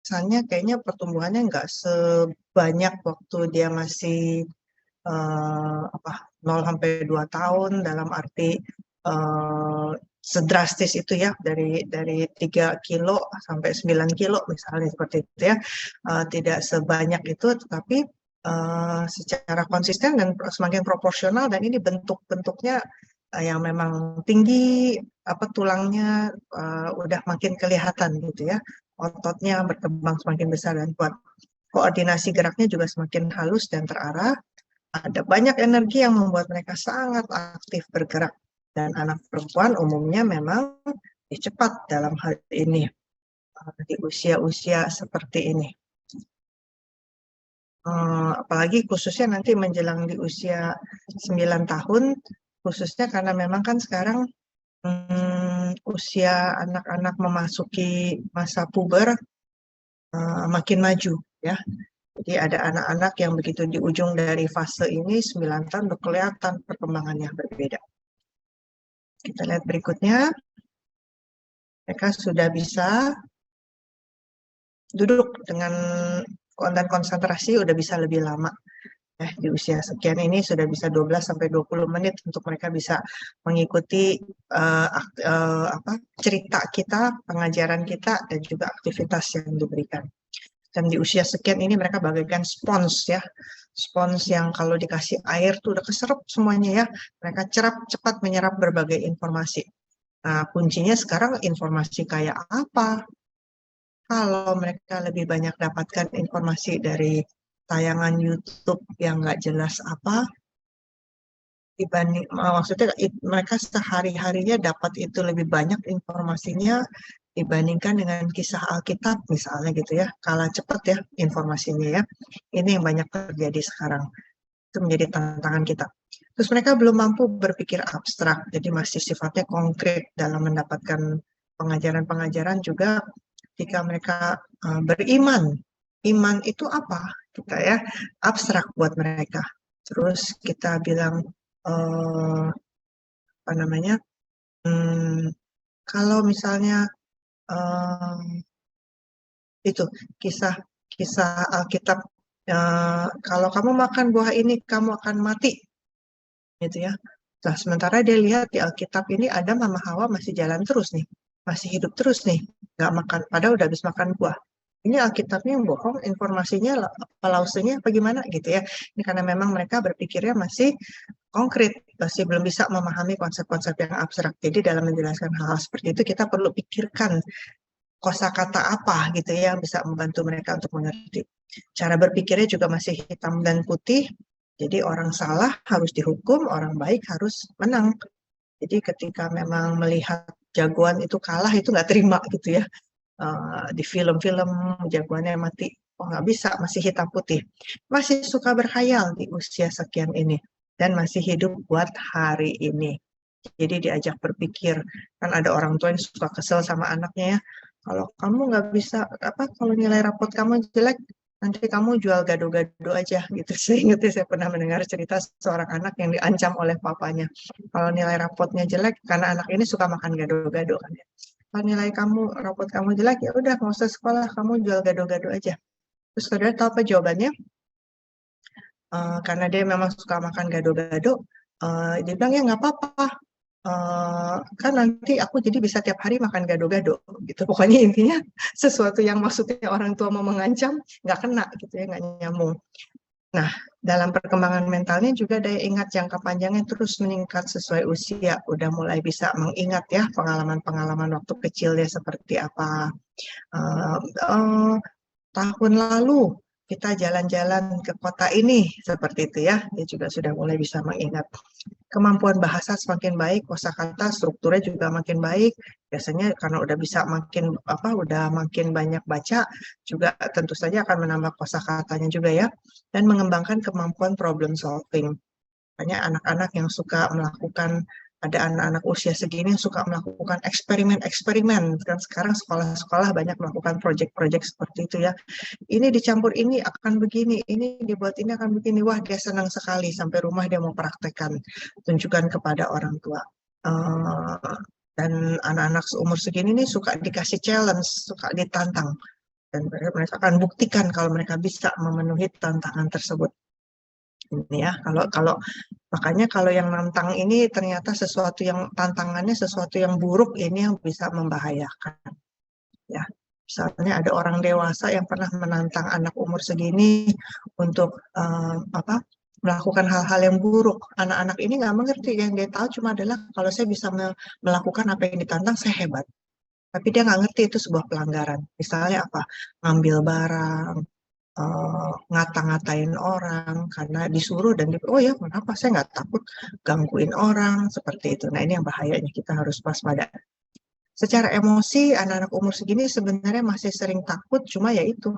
kesannya kayaknya pertumbuhannya nggak sebanyak waktu dia masih apa 0 sampai 2 tahun, dalam arti sedrastis itu ya, dari 3 kilo sampai 9 kilo misalnya, seperti itu ya. Tidak sebanyak itu, tetapi secara konsisten dan semakin proporsional, dan ini bentuk-bentuknya yang memang tinggi, apa tulangnya udah makin kelihatan gitu ya, ototnya berkembang semakin besar dan kuat, koordinasi geraknya juga semakin halus dan terarah, ada banyak energi yang membuat mereka sangat aktif bergerak, dan anak perempuan umumnya memang lebih cepat dalam hal ini di usia-usia seperti ini. Apalagi khususnya nanti menjelang di usia 9 tahun, khususnya karena memang kan sekarang usia anak-anak memasuki masa puber makin maju ya. Jadi ada anak-anak yang begitu di ujung dari fase ini 9 tahun udah kelihatan perkembangannya berbeda. Kita lihat berikutnya, mereka sudah bisa duduk dengan dan konsentrasi udah bisa lebih lama. Di usia sekian ini sudah bisa 12-20 menit untuk mereka bisa mengikuti cerita kita, pengajaran kita, dan juga aktivitas yang diberikan. Dan di usia sekian ini mereka bagaikan spons ya, spons yang kalau dikasih air tuh udah keserap semuanya ya. Mereka cepat menyerap berbagai informasi. Nah, kuncinya sekarang informasi kayak apa? Kalau mereka lebih banyak dapatkan informasi dari tayangan YouTube yang nggak jelas apa, dibanding maksudnya mereka sehari-harinya dapat itu lebih banyak informasinya dibandingkan dengan kisah Alkitab misalnya gitu ya, kalah cepat ya informasinya ya. Ini yang banyak terjadi sekarang, itu menjadi tantangan kita. Terus mereka belum mampu berpikir abstrak, jadi masih sifatnya konkret dalam mendapatkan pengajaran-pengajaran juga. Ketika mereka beriman, iman itu apa kita ya, abstrak buat mereka. Terus kita bilang apa namanya, kalau misalnya itu kisah Alkitab, kalau kamu makan buah ini kamu akan mati gitu ya. Nah, sementara dia lihat di Alkitab ini Adam sama Hawa masih jalan terus nih, masih hidup terus nih, nggak makan, padahal udah habis makan buah. Ini Alkitabnya yang bohong, informasinya apa lausenya apa gimana gitu ya. Ini karena memang mereka berpikirnya masih konkret, masih belum bisa memahami konsep-konsep yang abstrak. Jadi dalam menjelaskan hal-hal seperti itu kita perlu pikirkan kosakata apa gitu ya yang bisa membantu mereka untuk mengerti. Cara berpikirnya juga masih hitam dan putih. Jadi orang salah harus dihukum, orang baik harus menang. Jadi ketika memang melihat jagoan itu kalah itu nggak terima gitu ya. Di film-film jagoannya mati, oh nggak bisa, masih hitam putih. Masih suka berkhayal di usia sekian ini dan masih hidup buat hari ini. Jadi diajak berpikir, kan ada orang tua yang suka kesel sama anaknya ya. Kalau kamu nggak bisa, apa, kalau nilai rapot kamu jelek, nanti kamu jual gado-gado aja gitu. Saya ingat saya pernah mendengar cerita seorang anak yang diancam oleh papanya. Kalau nilai rapotnya jelek, karena anak ini suka makan gado-gado kan ya. Kalau nilai kamu, rapot kamu jelek, ya udah nggak usah sekolah, kamu jual gado-gado aja. Terus saudara tahu apa jawabannya? Karena dia memang suka makan gado-gado, dia bilang ya nggak apa-apa, kan nanti aku jadi bisa tiap hari makan gado-gado gitu. Pokoknya intinya sesuatu yang maksudnya orang tua mau mengancam nggak kena gitu ya, nggak nyambung. Nah, dalam perkembangan mentalnya juga daya ingat jangka panjangnya terus meningkat sesuai usia. Udah mulai bisa mengingat ya pengalaman-pengalaman waktu kecilnya seperti apa. Uh, uh, Tahun lalu kita jalan-jalan ke kota ini seperti itu ya. Dia juga sudah mulai bisa mengingat. Kemampuan bahasa semakin baik, kosakata strukturnya juga makin baik. Biasanya karena udah bisa makin apa, udah makin banyak baca, juga tentu saja akan menambah kosakatanya juga ya, dan mengembangkan kemampuan problem solving. Banyak anak-anak yang suka melakukan, ada anak-anak usia segini yang suka melakukan eksperimen-eksperimen. Kan sekarang sekolah-sekolah banyak melakukan proyek-proyek seperti itu ya. Ini dicampur ini akan begini, ini dibuat ini akan begini. Wah, dia senang sekali, sampai rumah dia mau praktekkan, tunjukkan kepada orang tua. Dan anak-anak seumur segini nih suka dikasih challenge, suka ditantang. dan mereka akan buktikan kalau mereka bisa memenuhi tantangan tersebut. Ini ya, kalau makanya kalau yang nantang ini ternyata sesuatu yang tantangannya sesuatu yang buruk, ini yang bisa membahayakan ya. Misalnya ada orang dewasa yang pernah menantang anak umur segini untuk apa, melakukan hal-hal yang buruk. Anak-anak ini nggak mengerti, yang dia tahu cuma adalah kalau saya bisa melakukan apa yang ditantang, saya hebat. Tapi dia nggak ngerti itu sebuah pelanggaran. Misalnya apa? Ngambil barang, ngata-ngatain orang karena disuruh dan oh ya kenapa saya nggak takut gangguin orang seperti itu. Nah ini yang bahayanya, kita harus waspada. Secara emosi anak-anak umur segini sebenarnya masih sering takut, cuma ya itu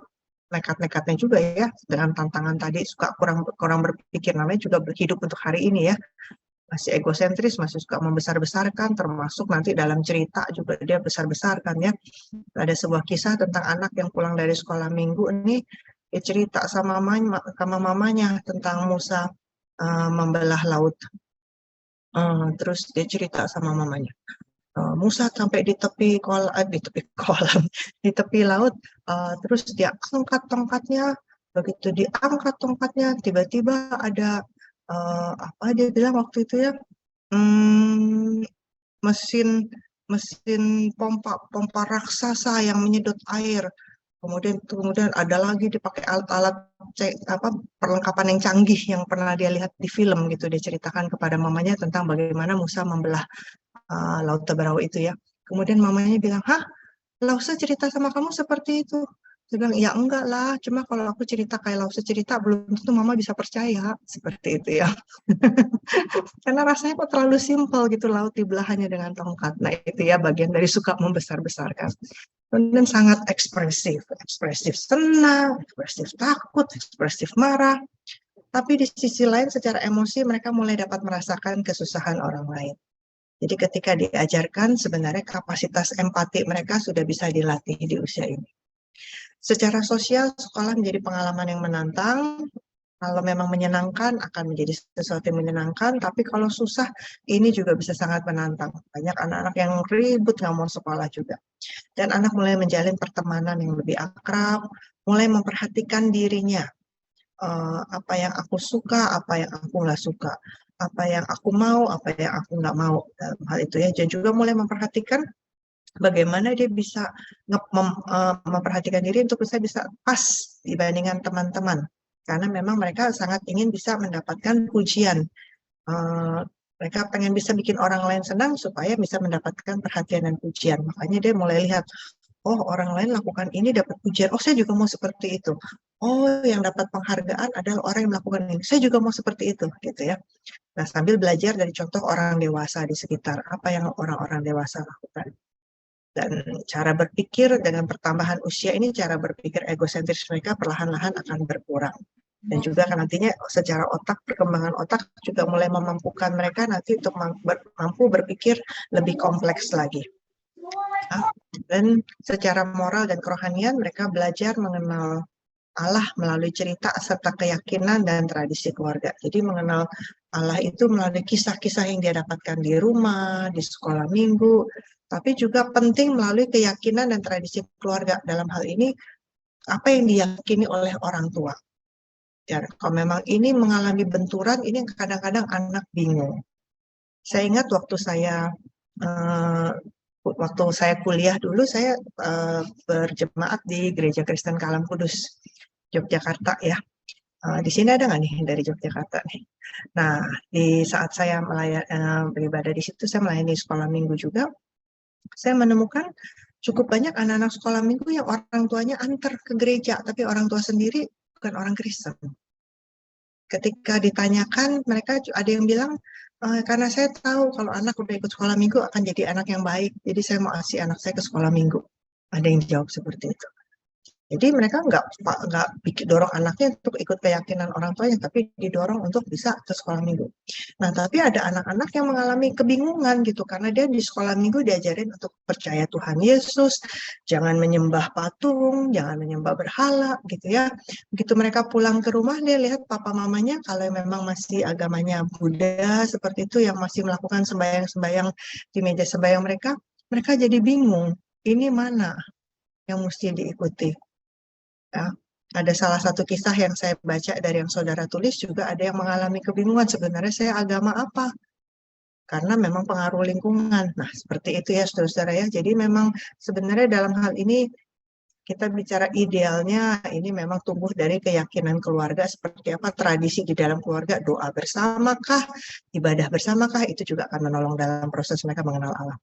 nekat-nekatnya juga ya dengan tantangan tadi, suka kurang kurang berpikir, namanya juga berhidup untuk hari ini ya, masih egosentris, masih suka membesar-besarkan, termasuk nanti dalam cerita juga dia besar-besarkan ya. Ada sebuah kisah tentang anak yang pulang dari sekolah minggu ini, dia cerita sama mamanya tentang Musa membelah laut. Terus dia cerita sama mamanya, Musa sampai di tepi kolam, di tepi laut, terus dia angkat tongkatnya, begitu diangkat tongkatnya, tiba-tiba ada apa dia bilang waktu itu ya, hmm, mesin mesin pompa pompa raksasa yang menyedot air. Kemudian ada lagi dipakai alat-alat apa perlengkapan yang canggih yang pernah dia lihat di film gitu. Dia ceritakan kepada mamanya tentang bagaimana Musa membelah Laut Teberau itu ya. Kemudian mamanya bilang, hah, Lausa cerita sama kamu seperti itu? Saya bilang, ya enggak lah, cuma kalau aku cerita kayak Lausa cerita, belum tentu mama bisa percaya. Seperti itu ya. Karena rasanya kok terlalu simpel gitu, laut dibelah hanya dengan tongkat. Nah itu ya bagian dari suka membesar-besarkan. Dan sangat ekspresif, ekspresif senang, ekspresif takut, ekspresif marah. Tapi di sisi lain secara emosi mereka mulai dapat merasakan kesusahan orang lain. Jadi ketika diajarkan sebenarnya kapasitas empati mereka sudah bisa dilatih di usia ini. Secara sosial sekolah menjadi pengalaman yang menantang. Kalau memang menyenangkan akan menjadi sesuatu yang menyenangkan, tapi kalau susah ini juga bisa sangat menantang. Banyak anak-anak yang ribut nggak mau sekolah juga. Dan anak mulai menjalin pertemanan yang lebih akrab, mulai memperhatikan dirinya. Apa yang aku suka, apa yang aku nggak suka, apa yang aku mau, apa yang aku nggak mau, dalam hal itu ya. Dan juga mulai memperhatikan bagaimana dia bisa memperhatikan diri untuk bisa pas dibandingkan teman-teman. Karena memang mereka sangat ingin bisa mendapatkan pujian. Mereka pengen bisa bikin orang lain senang supaya bisa mendapatkan perhatian dan pujian. Makanya dia mulai lihat, oh orang lain lakukan ini dapat pujian, oh saya juga mau seperti itu. Oh yang dapat penghargaan adalah orang yang melakukan ini, saya juga mau seperti itu, gitu ya. Nah sambil belajar dari contoh orang dewasa di sekitar, apa yang orang-orang dewasa lakukan. Dan cara berpikir dengan pertambahan usia ini, cara berpikir egosentris mereka perlahan-lahan akan berkurang. Dan juga kan nantinya secara otak, perkembangan otak juga mulai memampukan mereka nanti untuk mampu berpikir lebih kompleks lagi. Dan secara moral dan kerohanian mereka belajar mengenal Allah melalui cerita serta keyakinan dan tradisi keluarga. Jadi mengenal Allah itu melalui kisah-kisah yang dia dapatkan di rumah, di sekolah minggu, tapi juga penting melalui keyakinan dan tradisi keluarga. Dalam hal ini, apa yang diyakini oleh orang tua. Ya, kalau memang ini mengalami benturan, ini kadang-kadang anak bingung. Saya ingat waktu saya kuliah dulu, saya berjemaat di Gereja Kristen Kalam Kudus, Yogyakarta ya. Di sini ada nggak nih dari Yogyakarta nih? Nah, di saat saya beribadah di situ, saya melayani sekolah minggu juga. Saya menemukan cukup banyak anak-anak sekolah minggu yang orang tuanya antar ke gereja, tapi orang tua sendiri bukan orang Kristen. Ketika ditanyakan, mereka ada yang bilang, karena saya tahu kalau anak udah ikut sekolah minggu akan jadi anak yang baik, jadi saya mau kasih anak saya ke sekolah minggu. Ada yang jawab seperti itu. Jadi mereka nggak dorong anaknya untuk ikut keyakinan orang tuanya, tapi didorong untuk bisa ke sekolah minggu. Nah, tapi ada anak-anak yang mengalami kebingungan gitu, karena dia di sekolah minggu diajarin untuk percaya Tuhan Yesus, jangan menyembah patung, jangan menyembah berhala gitu ya. Begitu mereka pulang ke rumah, dia lihat papa mamanya kalau memang masih agamanya Buddha seperti itu, yang masih melakukan sembahyang-sembahyang di meja sembahyang mereka, mereka jadi bingung, ini mana yang mesti diikuti. Ya. Ada salah satu kisah yang saya baca dari yang saudara tulis juga ada yang mengalami kebingungan sebenarnya saya agama apa karena memang pengaruh lingkungan. Nah, seperti itu ya saudara-saudara ya. Jadi memang sebenarnya dalam hal ini kita bicara idealnya ini memang tumbuh dari keyakinan keluarga seperti apa tradisi di dalam keluarga, doa bersamakah, ibadah bersamakah, itu juga akan menolong dalam proses mereka mengenal Allah.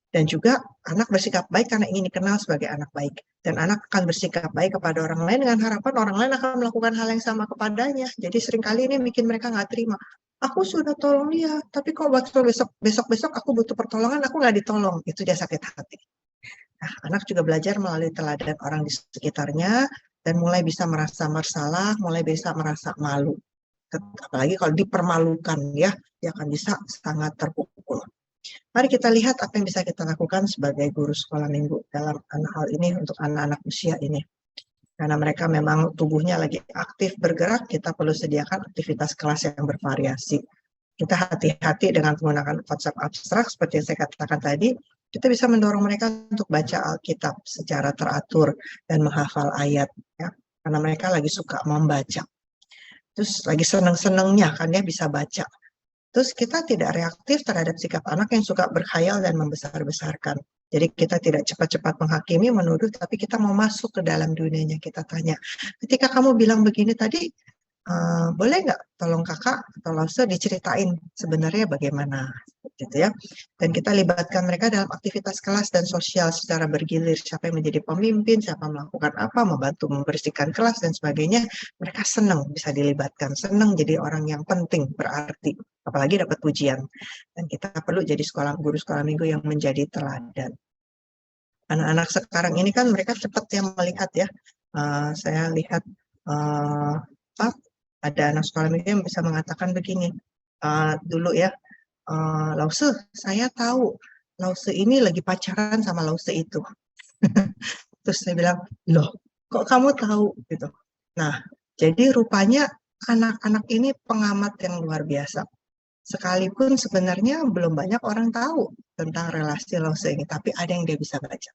Dan juga anak bersikap baik karena ingin dikenal sebagai anak baik. Dan anak akan bersikap baik kepada orang lain dengan harapan orang lain akan melakukan hal yang sama kepadanya. Jadi seringkali ini bikin mereka nggak terima. Aku sudah tolong dia, tapi kok waktu besok aku butuh pertolongan, aku nggak ditolong. Itu dia sakit hati. Nah, anak juga belajar melalui teladan orang di sekitarnya dan mulai bisa merasa bersalah, mulai bisa merasa malu. Apalagi kalau dipermalukan ya, dia akan bisa sangat terpukul. Mari kita lihat apa yang bisa kita lakukan sebagai guru sekolah minggu dalam hal ini untuk anak-anak usia ini. Karena mereka memang tubuhnya lagi aktif bergerak, kita perlu sediakan aktivitas kelas yang bervariasi. Kita hati-hati dengan menggunakan konsep abstrak seperti yang saya katakan tadi. Kita bisa mendorong mereka untuk baca Alkitab secara teratur dan menghafal ayat, ya, karena mereka lagi suka membaca. Terus lagi seneng-senengnya kan ya bisa baca. Terus kita tidak reaktif terhadap sikap anak yang suka berkhayal dan membesar-besarkan. Jadi kita tidak cepat-cepat menghakimi, menuduh, tapi kita mau masuk ke dalam dunianya. Kita tanya, ketika kamu bilang begini tadi, boleh nggak tolong kakak atau Lause diceritain sebenarnya bagaimana, gitu ya. Dan kita libatkan mereka dalam aktivitas kelas dan sosial secara bergilir. Siapa yang menjadi pemimpin, siapa melakukan apa, membantu membersihkan kelas dan sebagainya. Mereka senang bisa dilibatkan, senang jadi orang yang penting, berarti. Apalagi dapat pujian. Dan kita perlu jadi guru sekolah minggu yang menjadi teladan. Anak-anak sekarang ini kan mereka cepat yang melihat ya. Saya lihat ada anak sekolah minggu yang bisa mengatakan begini. Dulu ya, Lause, saya tahu Lause ini lagi pacaran sama Lause itu. Terus saya bilang, loh, kok kamu tahu gitu? Nah, jadi rupanya anak-anak ini pengamat yang luar biasa. Sekalipun sebenarnya belum banyak orang tahu tentang relasi Lause ini, tapi ada yang dia bisa baca.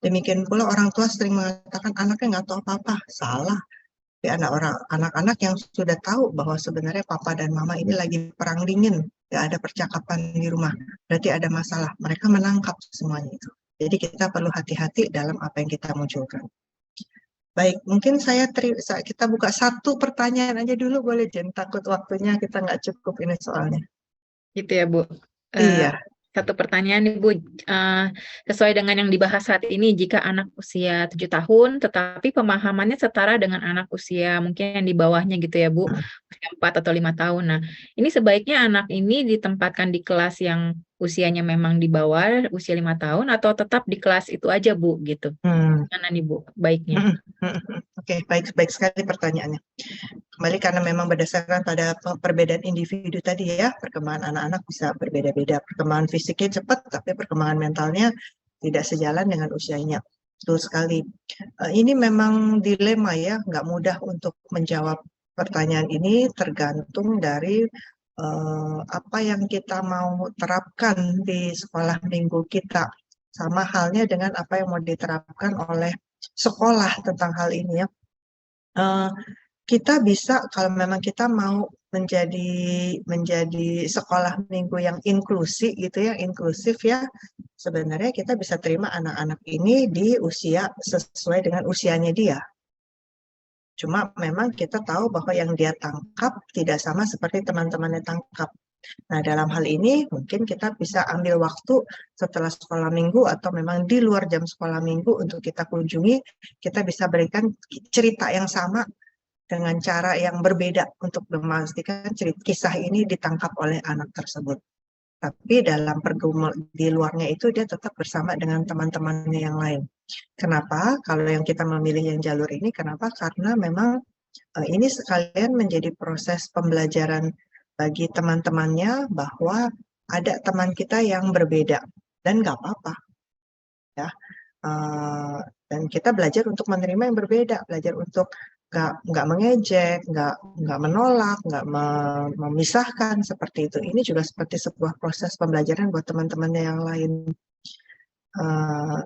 Demikian pula orang tua sering mengatakan anaknya nggak tahu apa-apa. Salah. Tapi anak-anak yang sudah tahu bahwa sebenarnya papa dan mama ini lagi perang dingin, nggak ada percakapan di rumah, berarti ada masalah. Mereka menangkap semuanya itu. Jadi kita perlu hati-hati dalam apa yang kita munculkan. Baik, mungkin kita buka satu pertanyaan aja dulu, boleh? Jangan takut waktunya kita nggak cukup ini soalnya. Gitu ya, Bu. Iya. Satu pertanyaan nih, Bu. Sesuai dengan yang dibahas saat ini, jika anak usia 7 tahun, tetapi pemahamannya setara dengan anak usia mungkin yang di bawahnya gitu ya, Bu, usia 4 atau 5 tahun. Nah, ini sebaiknya anak ini ditempatkan di kelas yang usianya memang di bawah usia 5 tahun atau tetap di kelas itu aja, Bu, gitu. Mana nih, Bu, baiknya? Oke, baik sekali pertanyaannya. Kembali karena memang berdasarkan pada perbedaan individu tadi ya, perkembangan anak-anak bisa berbeda-beda. Perkembangan fisiknya cepat, tapi perkembangan mentalnya tidak sejalan dengan usianya. Betul sekali. Ini memang dilema ya, nggak mudah untuk menjawab pertanyaan ini, tergantung dari apa yang kita mau terapkan di sekolah minggu kita. Sama halnya dengan apa yang mau diterapkan oleh sekolah tentang hal ini ya. Kita bisa kalau memang kita mau menjadi sekolah minggu yang inklusif gitu ya, inklusif ya. Sebenarnya kita bisa terima anak-anak ini di usia sesuai dengan usianya dia. Cuma memang kita tahu bahwa yang dia tangkap tidak sama seperti teman-temannya tangkap. Nah, dalam hal ini mungkin kita bisa ambil waktu setelah sekolah minggu atau memang di luar jam sekolah minggu untuk kita kunjungi, kita bisa berikan cerita yang sama dengan cara yang berbeda untuk memastikan kisah ini ditangkap oleh anak tersebut. Tapi dalam di luarnya itu dia tetap bersama dengan teman-temannya yang lain. Kenapa? Kalau yang kita memilih yang jalur ini, kenapa? Karena memang ini sekalian menjadi proses pembelajaran bagi teman-temannya bahwa ada teman kita yang berbeda dan nggak apa-apa, ya. Dan kita belajar untuk menerima yang berbeda, belajar untuk nggak mengejek, nggak menolak, nggak memisahkan seperti itu. Ini juga seperti sebuah proses pembelajaran buat teman-temannya yang lain.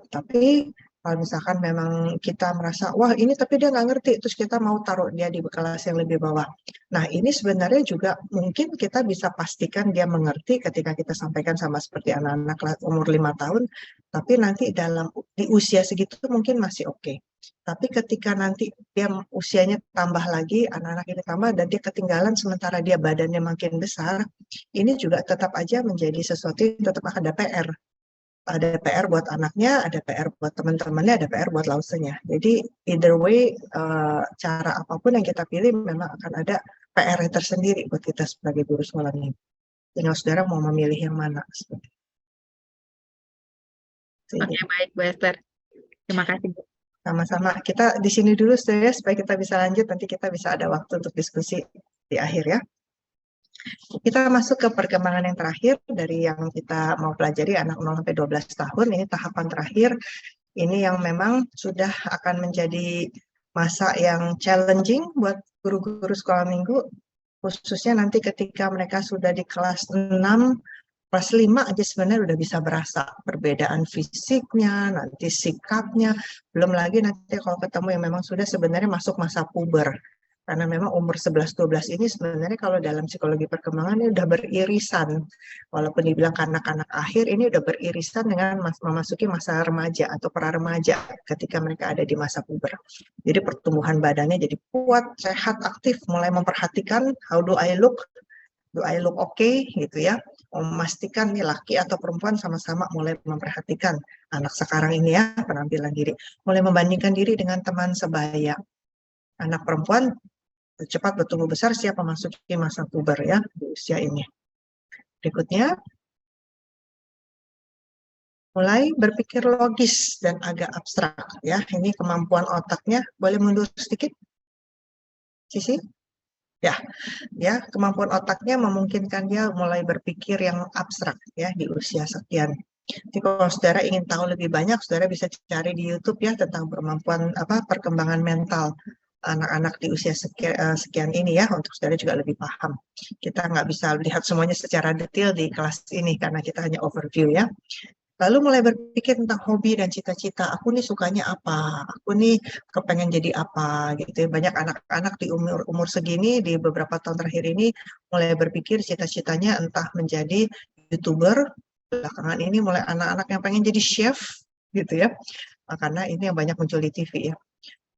Tapi Kalau misalkan memang kita merasa, wah ini tapi dia nggak ngerti, terus kita mau taruh dia di kelas yang lebih bawah. Nah ini sebenarnya juga mungkin kita bisa pastikan dia mengerti ketika kita sampaikan sama seperti anak-anak umur 5 tahun, tapi nanti di usia segitu mungkin masih oke. Tapi ketika nanti dia usianya tambah lagi, anak-anak ini tambah dan dia ketinggalan sementara dia badannya makin besar, ini juga tetap aja menjadi sesuatu yang tetap ada PR. Ada PR buat anaknya, ada PR buat teman-temannya, ada PR buat lausenya. Jadi either way, cara apapun yang kita pilih memang akan ada PR tersendiri buat kita sebagai guru sekolah minggu. Tinggal saudara mau memilih yang mana. Oke, baik Bu Esther. Terima kasih Bu. Sama-sama. Kita di sini dulu saudara supaya kita bisa lanjut. Nanti kita bisa ada waktu untuk diskusi di akhir ya. Kita masuk ke perkembangan yang terakhir dari yang kita mau pelajari anak 0 sampai 12 tahun. Ini tahapan terakhir. Ini yang memang sudah akan menjadi masa yang challenging buat guru-guru sekolah minggu, khususnya nanti ketika mereka sudah di kelas 6, kelas 5 aja sebenarnya udah bisa berasa perbedaan fisiknya, nanti sikapnya, belum lagi nanti kalau ketemu yang memang sudah sebenarnya masuk masa puber. Karena memang umur 11-12 ini sebenarnya kalau dalam psikologi perkembangan ini udah beririsan. Walaupun dibilang kanak-kanak akhir, ini udah beririsan dengan memasuki masa remaja atau pra-remaja ketika mereka ada di masa puber. Jadi pertumbuhan badannya jadi kuat, sehat, aktif, mulai memperhatikan how do I look okay gitu ya. Memastikan nih laki atau perempuan sama-sama mulai memperhatikan anak sekarang ini ya, penampilan diri. Mulai membandingkan diri dengan teman sebaya. Anak perempuan cepat bertumbuh besar siap memasuki masa puber ya di usia ini. Berikutnya, mulai berpikir logis dan agak abstrak ya. Ini kemampuan otaknya. Boleh mundur sedikit, Sisi? Ya, kemampuan otaknya memungkinkan dia mulai berpikir yang abstrak ya di usia sekian. Jadi kalau saudara ingin tahu lebih banyak, saudara bisa cari di YouTube ya tentang kemampuan perkembangan mental anak-anak di usia sekian ini ya, untuk saudara juga lebih paham. Kita nggak bisa lihat semuanya secara detail di kelas ini karena kita hanya overview ya. Lalu mulai berpikir tentang hobi dan cita-cita. Aku nih sukanya apa? Aku nih kepengen jadi apa? Gitu. Banyak anak-anak di umur segini di beberapa tahun terakhir ini mulai berpikir cita-citanya entah menjadi YouTuber. Belakangan ini mulai anak-anak yang pengen jadi chef gitu ya. Karena ini yang banyak muncul di TV ya.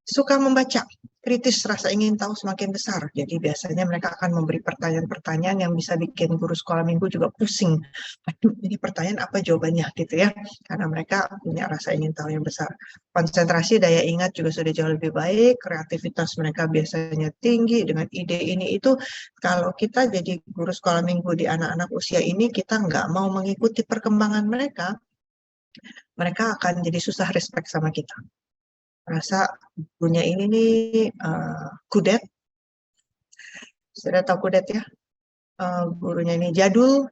Suka membaca, kritis, rasa ingin tahu semakin besar. Jadi biasanya mereka akan memberi pertanyaan-pertanyaan yang bisa bikin guru sekolah minggu juga pusing. Aduh, ini pertanyaan apa jawabannya gitu ya. Karena mereka punya rasa ingin tahu yang besar. Konsentrasi, daya ingat juga sudah jauh lebih baik. Kreativitas mereka biasanya tinggi dengan ide ini itu. Kalau kita jadi guru sekolah minggu di anak-anak usia ini, kita nggak mau mengikuti perkembangan mereka, mereka akan jadi susah respect sama kita. Rasa gurunya ini nih kudet, sudah tahu kudet ya, gurunya ini jadul,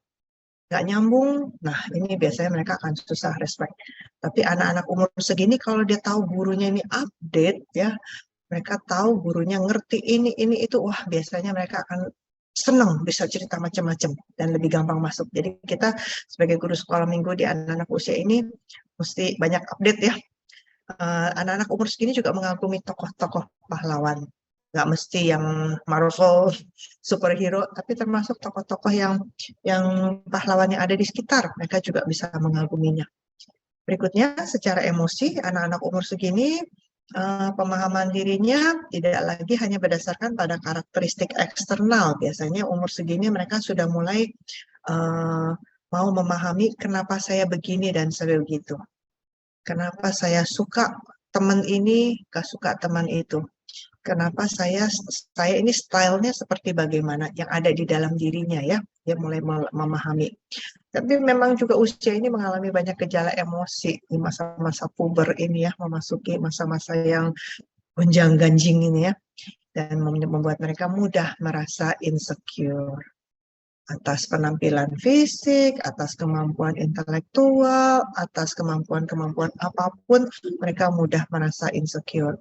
nggak nyambung. Nah ini biasanya mereka akan susah respect. Tapi anak-anak umur segini kalau dia tahu gurunya ini update ya, mereka tahu gurunya ngerti ini itu, wah biasanya mereka akan senang bisa cerita macam-macam dan lebih gampang masuk. Jadi kita sebagai guru sekolah minggu di anak-anak usia ini mesti banyak update ya. Anak-anak umur segini juga mengagumi tokoh-tokoh pahlawan. Nggak mesti yang Marvel, superhero, tapi termasuk tokoh-tokoh yang pahlawan yang ada di sekitar. Mereka juga bisa mengaguminya. Berikutnya, secara emosi, anak-anak umur segini, pemahaman dirinya tidak lagi hanya berdasarkan pada karakteristik eksternal. Biasanya umur segini mereka sudah mulai mau memahami kenapa saya begini dan saya begitu. Kenapa saya suka teman ini, gak suka teman itu. Kenapa saya ini stylenya seperti bagaimana yang ada di dalam dirinya ya. Dia mulai memahami. Tapi memang juga usia ini mengalami banyak gejala emosi di masa-masa puber ini ya. Memasuki masa-masa yang gonjang-ganjing ini ya. Dan membuat mereka mudah merasa insecure. Atas penampilan fisik, atas kemampuan intelektual, atas kemampuan-kemampuan apapun, mereka mudah merasa insecure.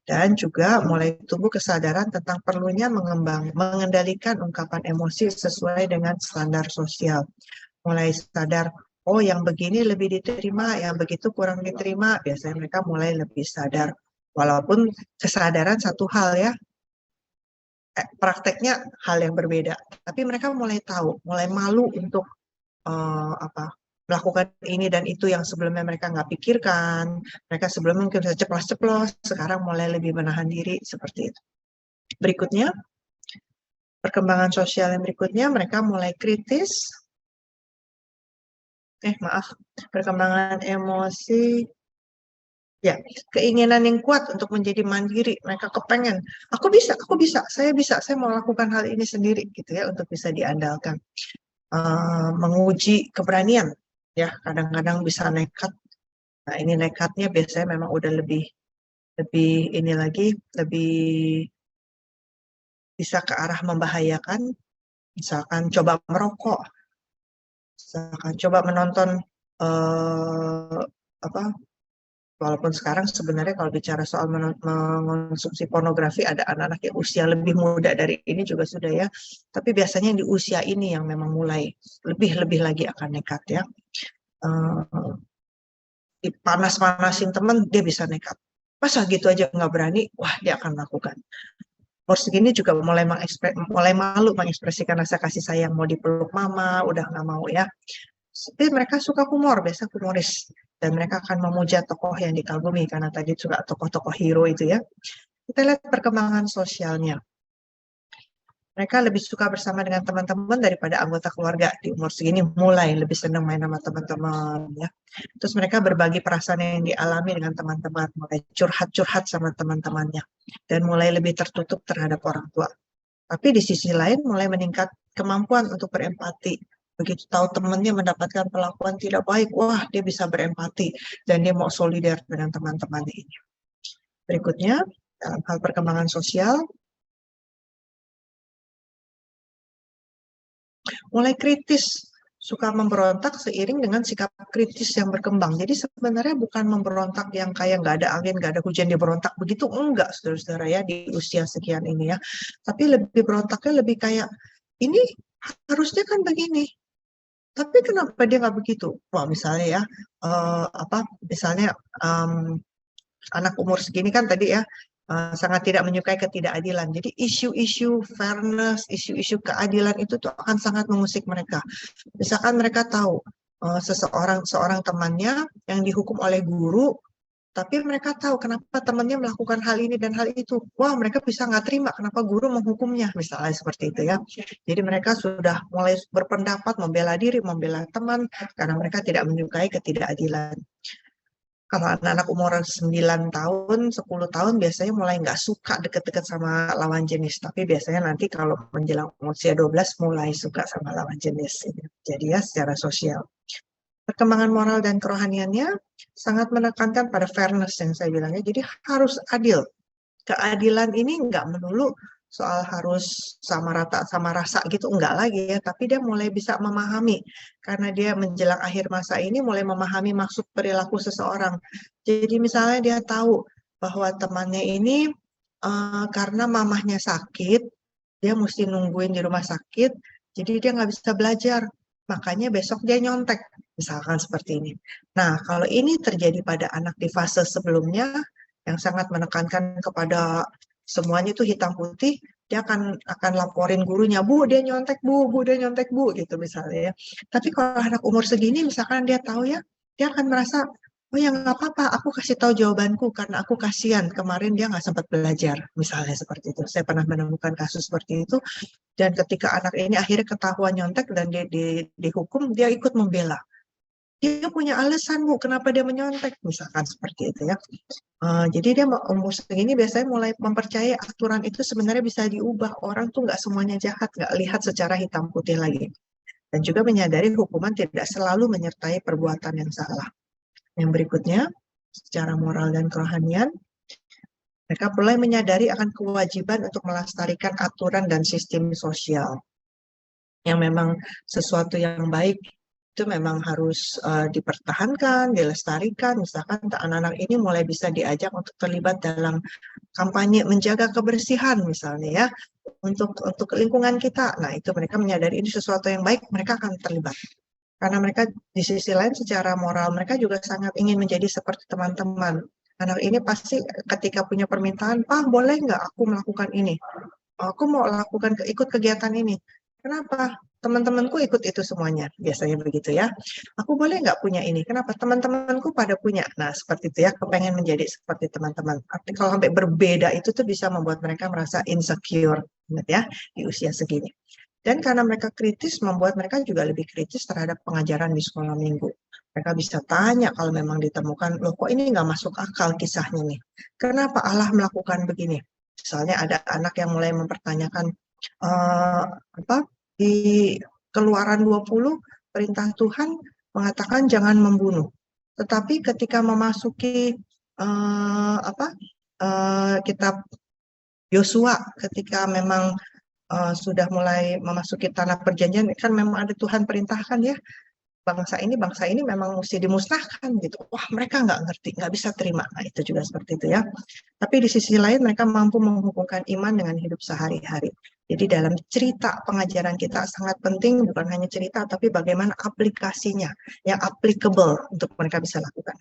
Dan juga mulai tumbuh kesadaran tentang perlunya mengendalikan ungkapan emosi sesuai dengan standar sosial. Mulai sadar, oh yang begini lebih diterima, yang begitu kurang diterima, biasanya mereka mulai lebih sadar. Walaupun kesadaran satu hal ya, prakteknya hal yang berbeda. Tapi mereka mulai tahu, mulai malu untuk apa melakukan ini dan itu yang sebelumnya mereka nggak pikirkan. Mereka sebelumnya mungkin bisa ceplos-ceplos, sekarang mulai lebih menahan diri seperti itu. Berikutnya, perkembangan sosial yang berikutnya, mereka mulai kritis. Perkembangan emosi, ya, keinginan yang kuat untuk menjadi mandiri. Mereka kepengen, aku bisa, saya mau lakukan hal ini sendiri, gitu ya, untuk bisa diandalkan. Menguji keberanian, ya, kadang-kadang bisa nekat. Nah, ini nekatnya biasanya memang udah lebih ini lagi, lebih bisa ke arah membahayakan. Misalkan coba merokok, misalkan coba menonton apa, walaupun sekarang sebenarnya kalau bicara soal mengonsumsi pornografi ada anak-anak yang usia lebih muda dari ini juga sudah ya, tapi biasanya yang di usia ini yang memang mulai lebih lagi akan nekat ya. Dipanas-panasin teman dia bisa nekat, masa gitu aja nggak berani, wah dia akan melakukan. Umur segini juga mulai malu mengekspresikan rasa kasih sayang, mau dipeluk mama udah nggak mau ya. Tapi mereka suka humor, biasa humoris, dan mereka akan memuja tokoh yang dikagumi karena tadi juga tokoh-tokoh hero itu ya. Kita lihat perkembangan sosialnya. Mereka lebih suka bersama dengan teman-teman daripada anggota keluarga. Di umur segini mulai lebih senang main sama teman-teman ya. Terus mereka berbagi perasaan yang dialami dengan teman-teman, mulai curhat-curhat sama teman-temannya, dan mulai lebih tertutup terhadap orang tua. Tapi di sisi lain mulai meningkat kemampuan untuk berempati. Begitu tahu temannya mendapatkan perlakuan tidak baik, wah dia bisa berempati dan dia mau solidar dengan teman-temannya ini. Berikutnya, dalam hal perkembangan sosial, mulai kritis, suka memberontak seiring dengan sikap kritis yang berkembang. Jadi sebenarnya bukan memberontak yang kayak nggak ada angin, nggak ada hujan, dia berontak begitu, enggak saudara-saudara ya di usia sekian ini ya. Tapi lebih berontaknya lebih kayak, ini harusnya kan begini, tapi kenapa dia nggak begitu? Wah misalnya ya, misalnya anak umur segini kan tadi ya, sangat tidak menyukai ketidakadilan. Jadi isu-isu fairness, isu-isu keadilan itu tuh akan sangat mengusik mereka. Misalkan mereka tahu seorang temannya yang dihukum oleh guru, tapi mereka tahu kenapa temannya melakukan hal ini dan hal itu. Wah, mereka bisa nggak terima kenapa guru menghukumnya, misalnya seperti itu ya. Jadi mereka sudah mulai berpendapat, membela diri, membela teman, karena mereka tidak menyukai ketidakadilan. Kalau anak-anak umur 9 tahun, 10 tahun biasanya mulai nggak suka deket-deket sama lawan jenis. Tapi biasanya nanti kalau menjelang usia 12 mulai suka sama lawan jenis. Jadi ya secara sosial. Perkembangan moral dan kerohaniannya sangat menekankan pada fairness yang saya bilangnya. Jadi harus adil. Keadilan ini nggak melulu soal harus sama rata sama rasa gitu, enggak lagi ya, tapi dia mulai bisa memahami karena dia menjelang akhir masa ini mulai memahami maksud perilaku seseorang. Jadi misalnya dia tahu bahwa temannya ini karena mamahnya sakit, dia mesti nungguin di rumah sakit, jadi dia nggak bisa belajar, makanya besok dia nyontek, misalkan seperti ini. Nah, kalau ini terjadi pada anak di fase sebelumnya, yang sangat menekankan kepada semuanya itu hitam putih, dia akan laporin gurunya, bu dia nyontek bu dia nyontek bu gitu misalnya ya. Tapi kalau anak umur segini misalkan dia tahu ya, dia akan merasa, oh ya nggak apa-apa, aku kasih tahu jawabanku karena aku kasihan kemarin dia nggak sempat belajar, misalnya seperti itu. Saya pernah menemukan kasus seperti itu, dan ketika anak ini akhirnya ketahuan nyontek dan dia dihukum, dia ikut membela. Dia punya alasan bu, kenapa dia menyontek, misalkan seperti itu ya. Jadi dia umur segini biasanya mulai mempercayai aturan itu sebenarnya bisa diubah. Orang tuh nggak semuanya jahat, nggak lihat secara hitam putih lagi. Dan juga menyadari hukuman tidak selalu menyertai perbuatan yang salah. Yang berikutnya, secara moral dan kerohanian, mereka mulai menyadari akan kewajiban untuk melestarikan aturan dan sistem sosial. Yang memang sesuatu yang baik itu memang harus dipertahankan, dilestarikan. Misalkan anak-anak ini mulai bisa diajak untuk terlibat dalam kampanye menjaga kebersihan misalnya ya, untuk lingkungan kita. Nah, itu mereka menyadari ini sesuatu yang baik, mereka akan terlibat. Karena mereka di sisi lain secara moral mereka juga sangat ingin menjadi seperti teman-teman. Anak ini pasti ketika punya permintaan, "Pak, boleh nggak aku melakukan ini? Aku mau lakukan ikut kegiatan ini." Kenapa? Teman-temanku ikut itu semuanya. Biasanya begitu ya. Aku boleh nggak punya ini? Kenapa? Teman-temanku pada punya. Nah, seperti itu ya, kepengen menjadi seperti teman-teman. Tapi kalau sampai berbeda itu tuh bisa membuat mereka merasa insecure, ingat ya, di usia segini. Dan karena mereka kritis, membuat mereka juga lebih kritis terhadap pengajaran di sekolah minggu. Mereka bisa tanya kalau memang ditemukan, loh kok ini nggak masuk akal kisahnya nih. Kenapa Allah melakukan begini? Misalnya ada anak yang mulai mempertanyakan, apa di Keluaran 20 perintah Tuhan mengatakan jangan membunuh. Tetapi ketika memasuki kitab Yosua, ketika memang sudah mulai memasuki tanah perjanjian, kan memang ada Tuhan perintahkan ya, bangsa ini memang mesti dimusnahkan gitu. Wah, mereka nggak ngerti, nggak bisa terima. Nah, itu juga seperti itu ya. Tapi di sisi lain mereka mampu menghubungkan iman dengan hidup sehari-hari. Jadi dalam cerita pengajaran kita sangat penting bukan hanya cerita, tapi bagaimana aplikasinya, yang applicable untuk mereka bisa lakukan.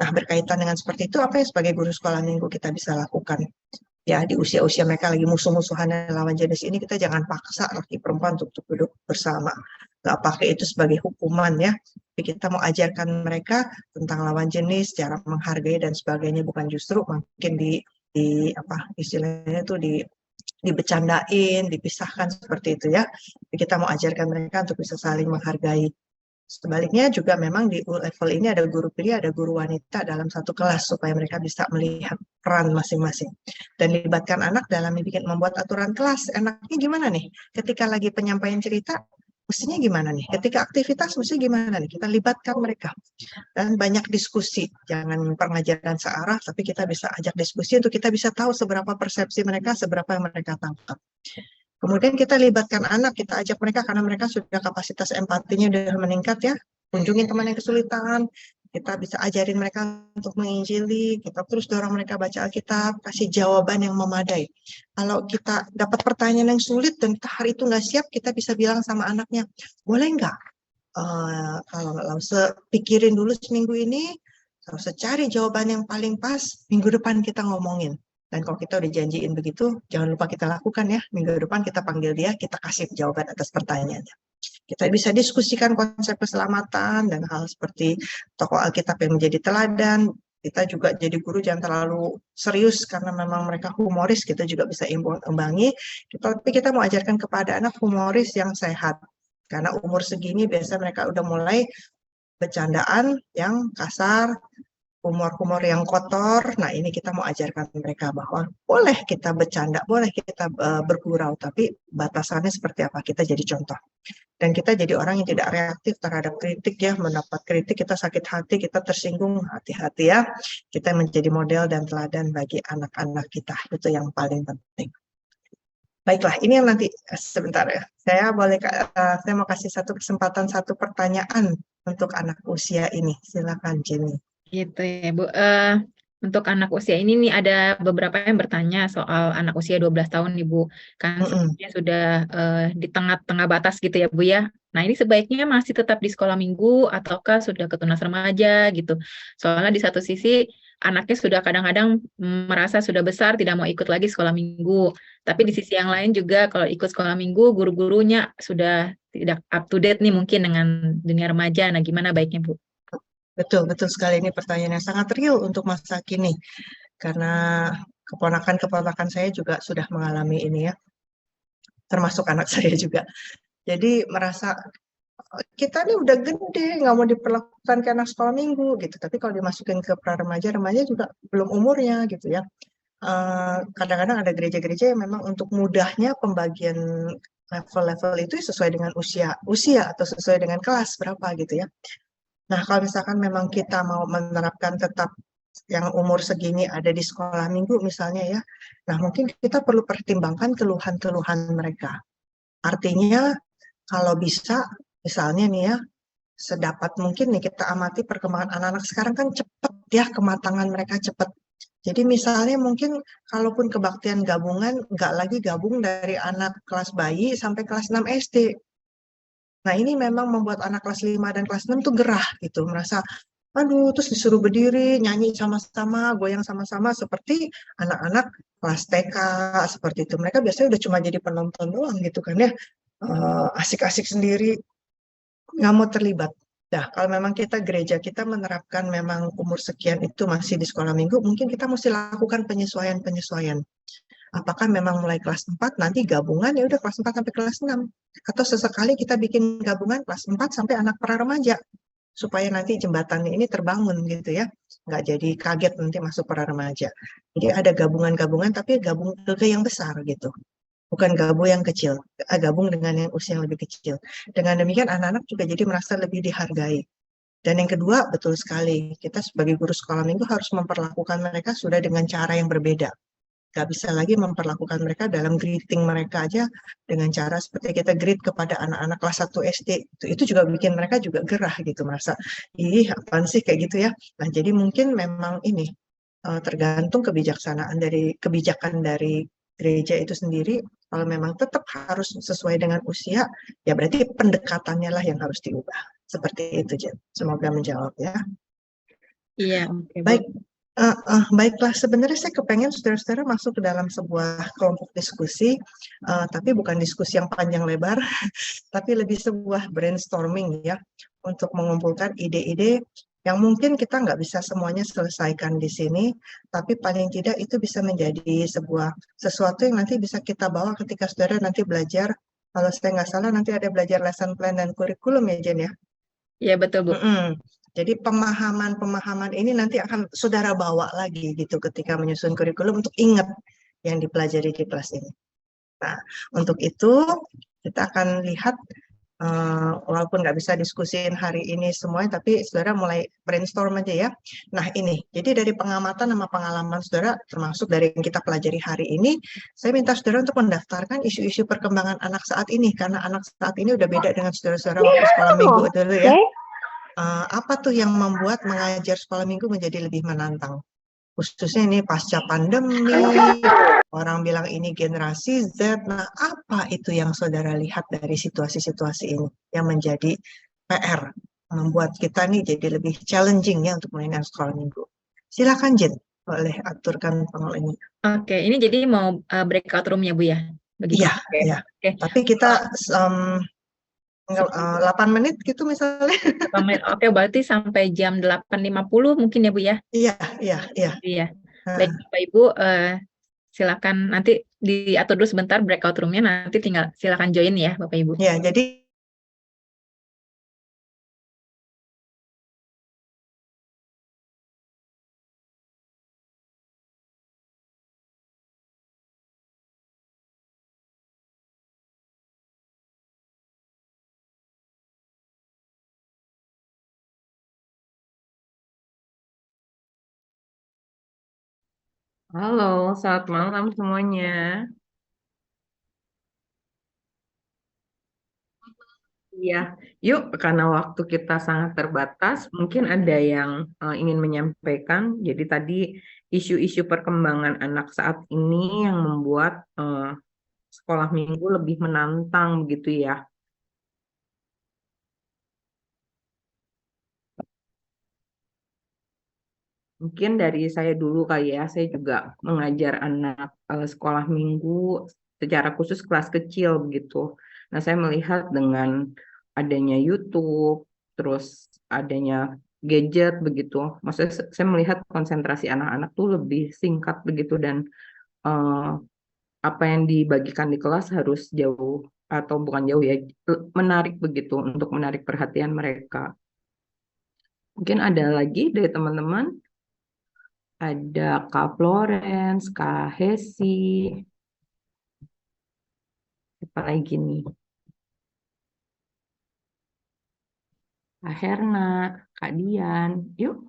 Nah, berkaitan dengan seperti itu, apa yang sebagai guru sekolah minggu kita bisa lakukan? Ya, di usia-usia mereka lagi musuh-musuhan lawan jenis ini, kita jangan paksa laki perempuan untuk duduk bersama. Nggak pakai itu sebagai hukuman ya. Tapi kita mau ajarkan mereka tentang lawan jenis, cara menghargai dan sebagainya, bukan justru mungkin di apa istilahnya itu dibecandain, dipisahkan seperti itu ya. Jadi kita mau ajarkan mereka untuk bisa saling menghargai. Sebaliknya juga memang di level ini ada guru pria, ada guru wanita dalam satu kelas supaya mereka bisa melihat peran masing-masing. Dan libatkan anak dalam membuat aturan kelas. Enaknya gimana nih? Ketika lagi penyampaian cerita, mestinya gimana nih? Ketika aktivitas, mestinya gimana nih? Kita libatkan mereka. Dan banyak diskusi. Jangan pengajaran searah, tapi kita bisa ajak diskusi untuk kita bisa tahu seberapa persepsi mereka, seberapa yang mereka tangkap. Kemudian kita libatkan anak, kita ajak mereka karena mereka sudah kapasitas empatinya sudah meningkat ya. Kunjungin teman yang kesulitan, kita bisa ajarin mereka untuk menginjili, kita terus dorong mereka baca Alkitab, kasih jawaban yang memadai. Kalau kita dapat pertanyaan yang sulit dan kita hari itu nggak siap, kita bisa bilang sama anaknya, boleh nggak? Kalau nggak usah pikirin dulu seminggu ini, harus cari jawaban yang paling pas, minggu depan kita ngomongin. Dan kalau kita udah janjiin begitu, jangan lupa kita lakukan ya. Minggu depan kita panggil dia, kita kasih jawaban atas pertanyaannya. Kita bisa diskusikan konsep keselamatan dan hal seperti tokoh Alkitab yang menjadi teladan. Kita juga jadi guru jangan terlalu serius karena memang mereka humoris, kita juga bisa imbangi. Tapi kita mau ajarkan kepada anak humoris yang sehat. Karena umur segini biasanya mereka udah mulai bercandaan yang kasar, humor-humor yang kotor. Nah, ini kita mau ajarkan mereka bahwa boleh kita bercanda, boleh kita bergurau, tapi batasannya seperti apa, kita jadi contoh. Dan kita jadi orang yang tidak reaktif terhadap kritik ya, mendapat kritik kita sakit hati, kita tersinggung, hati-hati ya. Kita menjadi model dan teladan bagi anak-anak kita, itu yang paling penting. Baiklah, ini yang nanti sebentar ya. Saya mau kasih satu kesempatan, satu pertanyaan untuk anak usia ini. Silakan Jenny. Gitu ya, Bu. Untuk anak usia ini nih ada beberapa yang bertanya soal anak usia 12 tahun nih, Bu. Kan sebenarnya sudah di tengah-tengah batas gitu ya, Bu ya. Nah, ini sebaiknya masih tetap di sekolah minggu ataukah sudah ke tunas remaja gitu. Soalnya di satu sisi anaknya sudah kadang-kadang merasa sudah besar tidak mau ikut lagi sekolah minggu. Tapi di sisi yang lain juga kalau ikut sekolah minggu guru-gurunya sudah tidak up to date nih mungkin dengan dunia remaja. Nah, gimana baiknya, Bu? Betul, betul sekali. Ini pertanyaan yang sangat real untuk masa kini. Karena keponakan-keponakan saya juga sudah mengalami ini ya. Termasuk anak saya juga. Jadi merasa kita nih udah gede, nggak mau diperlakukan kayak anak sekolah minggu gitu. Tapi kalau dimasukin ke pra-remaja, remaja juga belum umurnya gitu ya. Kadang-kadang ada gereja-gereja yang memang untuk mudahnya pembagian level-level itu sesuai dengan usia atau sesuai dengan kelas berapa gitu ya. Nah, kalau misalkan memang kita mau menerapkan tetap yang umur segini ada di sekolah minggu misalnya ya, nah mungkin kita perlu pertimbangkan keluhan-keluhan mereka. Artinya kalau bisa, misalnya nih ya, sedapat mungkin nih kita amati perkembangan anak-anak sekarang kan cepat ya, kematangan mereka cepat. Jadi misalnya mungkin kalaupun kebaktian gabungan, nggak lagi gabung dari anak kelas bayi sampai kelas 6 SD. Nah, ini memang membuat anak kelas 5 dan kelas 6 tuh gerah gitu, merasa aduh, terus disuruh berdiri, nyanyi sama-sama, goyang sama-sama seperti anak-anak kelas TK seperti itu. Mereka biasanya udah cuma jadi penonton doang gitu kan ya. Asik-asik sendiri, nggak mau terlibat. Nah, kalau memang kita gereja kita menerapkan memang umur sekian itu masih di sekolah minggu, mungkin kita mesti lakukan penyesuaian-penyesuaian. Apakah memang mulai kelas 4 nanti gabungan ya udah kelas 4 sampai kelas 6 atau sesekali kita bikin gabungan kelas 4 sampai anak pra remaja supaya nanti jembatannya ini terbangun gitu ya. Nggak jadi kaget nanti masuk pra remaja. Jadi ada gabungan-gabungan tapi gabung ke yang besar gitu. Bukan gabung yang kecil, gabung dengan yang usia yang lebih kecil. Dengan demikian anak-anak juga jadi merasa lebih dihargai. Dan yang kedua, betul sekali, kita sebagai guru sekolah minggu harus memperlakukan mereka sudah dengan cara yang berbeda. Gak bisa lagi memperlakukan mereka dalam greeting mereka aja dengan cara seperti kita greet kepada anak-anak kelas 1 SD. Itu juga bikin mereka juga gerah gitu, merasa, ih apaan sih kayak gitu ya. Nah, jadi mungkin memang ini tergantung kebijakan dari gereja itu sendiri. Kalau memang tetap harus sesuai dengan usia, ya berarti pendekatannya lah yang harus diubah. Seperti itu, Jen. Semoga menjawab ya. Iya, oke, Bu. Baik, baiklah. Sebenarnya saya kepengen saudara-saudara masuk ke dalam sebuah kelompok diskusi, tapi bukan diskusi yang panjang lebar, tapi lebih sebuah brainstorming ya, untuk mengumpulkan ide-ide yang mungkin kita nggak bisa semuanya selesaikan di sini, tapi paling tidak itu bisa menjadi sesuatu yang nanti bisa kita bawa ketika saudara nanti belajar. Kalau saya nggak salah nanti ada belajar lesson plan dan kurikulum ya Jen ya. Iya, betul, Bu. Mm-mm. Jadi pemahaman-pemahaman ini nanti akan saudara bawa lagi gitu ketika menyusun kurikulum untuk ingat yang dipelajari di kelas ini. Nah, untuk itu kita akan lihat walaupun nggak bisa diskusin hari ini semuanya, tapi saudara mulai brainstorm aja ya. Nah, ini jadi dari pengamatan sama pengalaman saudara, termasuk dari yang kita pelajari hari ini, saya minta saudara untuk mendaftarkan isu-isu perkembangan anak saat ini, karena anak saat ini udah beda dengan saudara-saudara waktu sekolah minggu dulu ya. Apa tuh yang membuat mengajar sekolah minggu menjadi lebih menantang? Khususnya ini pasca pandemi, orang bilang ini generasi Z. Nah, apa itu yang saudara lihat dari situasi-situasi ini yang menjadi PR, membuat kita nih jadi lebih challenging ya untuk mainan sekolah minggu? Silakan Jen, boleh aturkan pengalamannya. Oke, ini jadi mau breakout room ya, Bu ya? Begitu. Iya, Oke. iya. Oke. Tapi kita 8 menit gitu misalnya. 8 menit. Oke, berarti sampai jam 8.50 mungkin ya, Bu ya? Iya, iya, iya. Iya. Nah, Baik, Bapak Ibu, silakan nanti diatur dulu sebentar breakout roomnya, nanti tinggal silakan join ya, Bapak Ibu. ya, jadi Halo, selamat malam semuanya. Iya, yuk karena waktu kita sangat terbatas, mungkin ada yang ingin menyampaikan. Jadi tadi isu-isu perkembangan anak saat ini yang membuat sekolah minggu lebih menantang begitu ya. Mungkin dari saya dulu kali ya, saya juga mengajar anak sekolah minggu secara khusus kelas kecil begitu. Nah, saya melihat dengan adanya YouTube, terus adanya gadget begitu. Maksudnya saya melihat konsentrasi anak-anak tuh lebih singkat begitu dan eh, apa yang dibagikan di kelas harus jauh atau bukan jauh ya, menarik begitu untuk menarik perhatian mereka. Mungkin ada lagi dari teman-teman. Ada Kak Florence, Kak Hesi, siapa lagi nih? Kak Herna, Kak Dian. Yuk.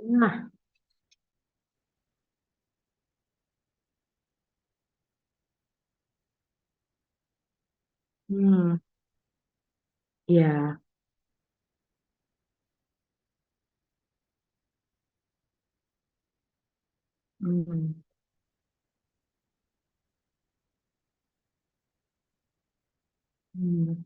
Nah, hmm, ya, Hmm. Hmm.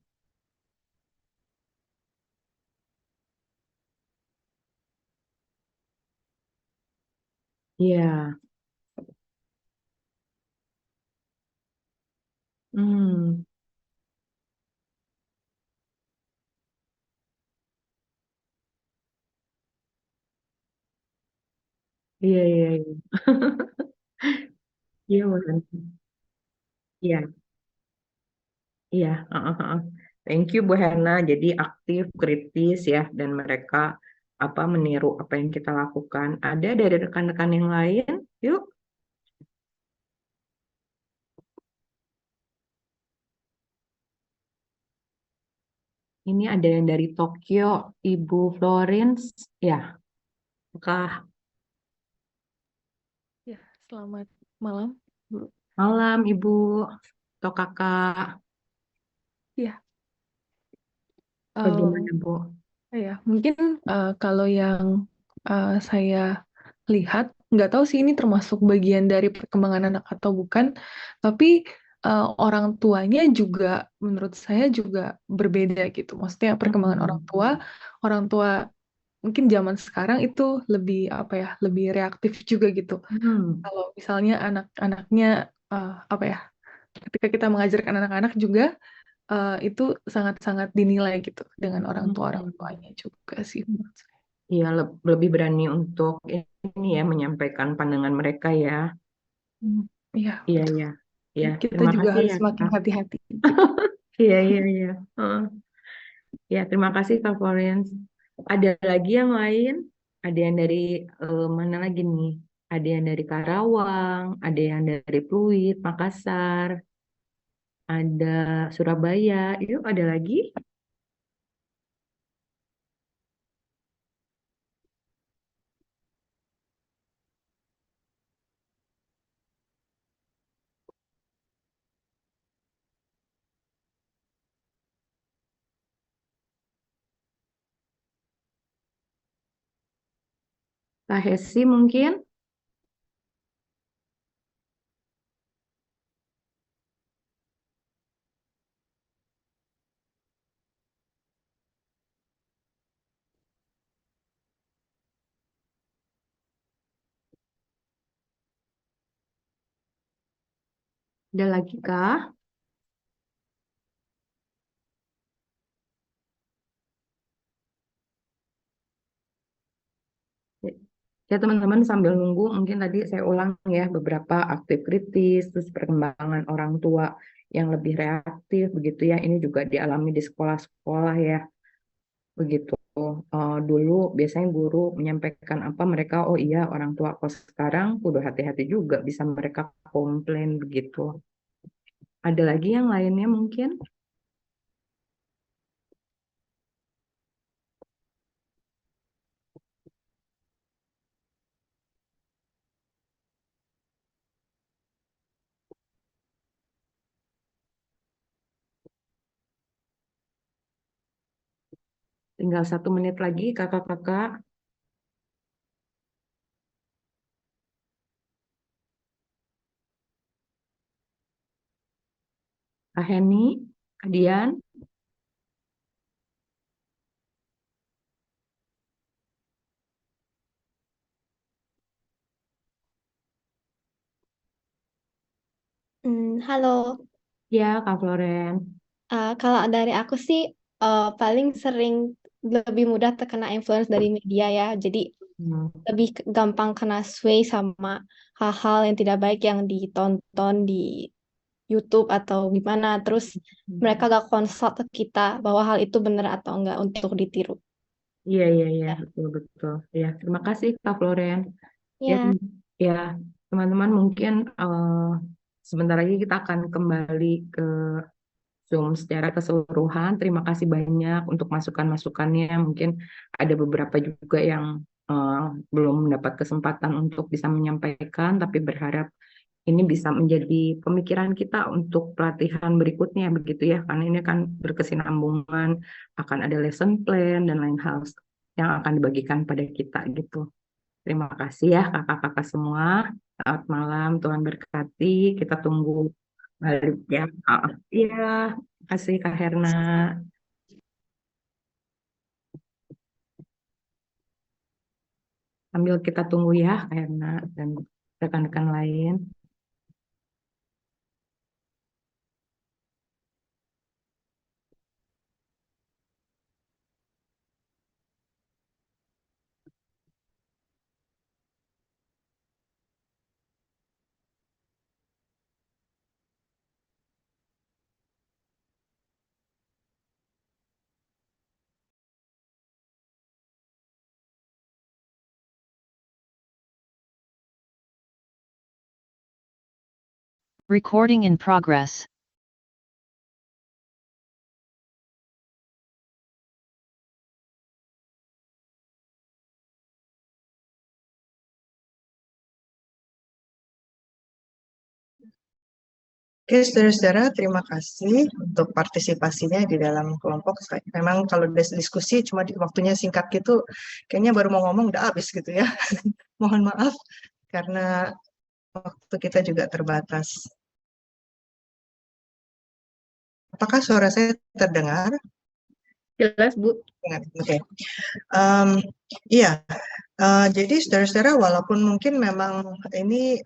Iya. Hmm. Iya, iya, iya. Iya, Bu Hana. Iya, iya. Heeh, heeh. Thank you, Bu Hana. Jadi aktif, kritis ya, dan mereka meniru apa yang kita lakukan. Ada dari rekan-rekan yang lain? Yuk. Ini ada yang dari Tokyo, Ibu Florence. Ya, Kak. Ya, selamat malam, Bu. Malam, Ibu atau Kakak. Ya, Bagaimana, em, Bu? ya mungkin kalau yang saya lihat, nggak tahu sih ini termasuk bagian dari perkembangan anak atau bukan, tapi orang tuanya juga, menurut saya juga berbeda gitu. Maksudnya perkembangan Hmm. orang tua mungkin zaman sekarang itu lebih apa ya, lebih reaktif juga gitu. Hmm. Kalau misalnya anak-anaknya apa ya, ketika kita mengajarkan anak-anak juga itu sangat-sangat dinilai gitu dengan orang Hmm. tuanya juga sih menurut saya. Iya, lebih berani untuk ini ya, menyampaikan pandangan mereka ya. Hmm, iya, Iya, betul. iya. Iya, Kita terima juga kasih harus ya, semakin Kak. hati-hati gitu. Iya, iya, iya. Heeh. Ya, terima kasih Kak Florence. Ada lagi yang lain? Ada yang dari mana lagi nih? Ada yang dari Karawang, ada yang dari Pluit, Makassar, ada Surabaya. Yuk, ada lagi? Kak Hesi mungkin? Ada lagi Kak? Ya teman-teman sambil nunggu mungkin tadi saya ulang ya beberapa aktif kritis, terus perkembangan orang tua yang lebih reaktif begitu ya. Ini juga dialami di sekolah-sekolah ya. Begitu. Dulu biasanya guru menyampaikan apa mereka, oh iya orang tua kok sekarang kudu hati-hati juga bisa mereka komplain begitu. Ada lagi yang lainnya mungkin? Tinggal 1 menit lagi kakak-kakak. Kak Heni, Kak Dian. Halo. Ya, Kak Floren. Kalau dari aku sih paling sering lebih mudah terkena influence dari media ya. Jadi Hmm. lebih gampang kena sway sama hal-hal yang tidak baik yang ditonton di YouTube atau gimana. Terus mereka gak konsult ke kita bahwa hal itu benar atau enggak untuk ditiru. Iya, iya, iya, Ya. betul, betul. Ya, terima kasih Kak Floren. Ya, Ya. ya, teman-teman mungkin sebentar lagi kita akan kembali ke Zoom secara keseluruhan. Terima kasih banyak untuk masukan-masukannya. Mungkin ada beberapa juga yang belum mendapat kesempatan untuk bisa menyampaikan, tapi berharap ini bisa menjadi pemikiran kita untuk pelatihan berikutnya, begitu ya. Karena ini kan berkesinambungan, akan ada lesson plan dan lain hal yang akan dibagikan pada kita gitu. Terima kasih ya kakak-kakak semua. Selamat malam, Tuhan berkati. Kita tunggu balik ya. Iya, kasih Kak Herna. Sambil kita tunggu ya, Kak Herna dan rekan-rekan lain. Recording in progress. Oke, saudara-saudara, terima kasih untuk partisipasinya di dalam kelompok. Memang kalau diskusi cuma waktunya singkat gitu, kayaknya baru mau ngomong udah habis gitu ya. Mohon maaf, karena waktu kita juga terbatas. Apakah suara saya terdengar? Jelas, Bu. Oke. Iya, jadi saudara-saudara, walaupun mungkin memang ini